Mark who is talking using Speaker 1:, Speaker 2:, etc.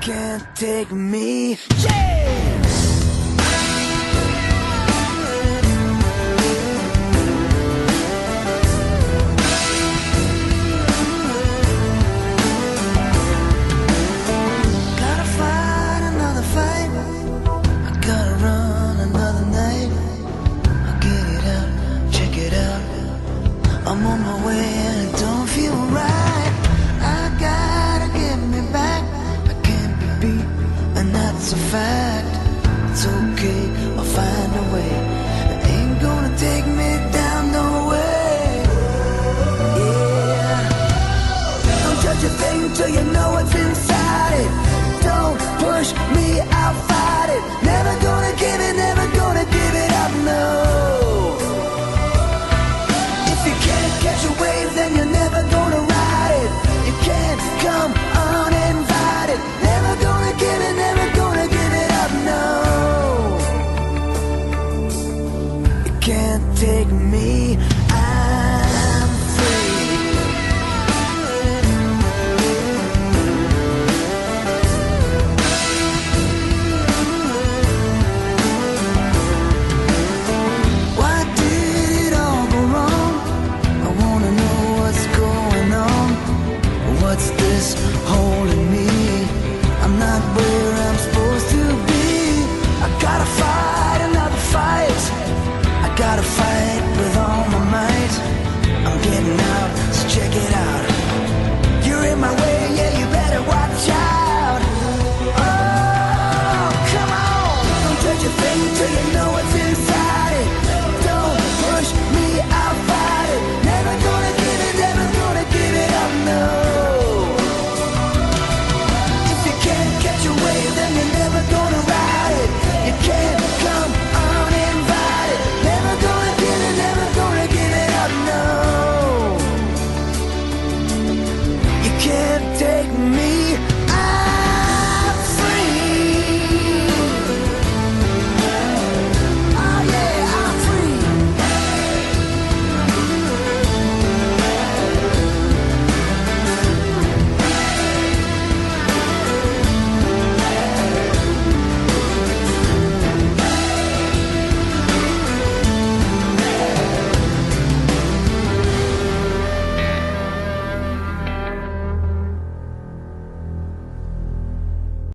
Speaker 1: can't take me. Yeah! I'm on my way and it don't feel right. I gotta get me back. I can't be beat, and that's a fact. It's okay, I'll find a way. It ain't gonna take me down, no way. Yeah. Don't judge a thing till you know what's inside it. Don't push me, I'll fight it. Never gonna give it, never gonna give it up, no. Catch a wave, then you're never gonna ride it. You can't come uninvited. Never gonna give it, never gonna give it up, no. You can't take me, I'm free. Why did it all go wrong? What's this holding me? I'm not where I'm supposed to be. I gotta fight another fight. I gotta fight with all my might. I'm getting out, so check it out. You're in my way.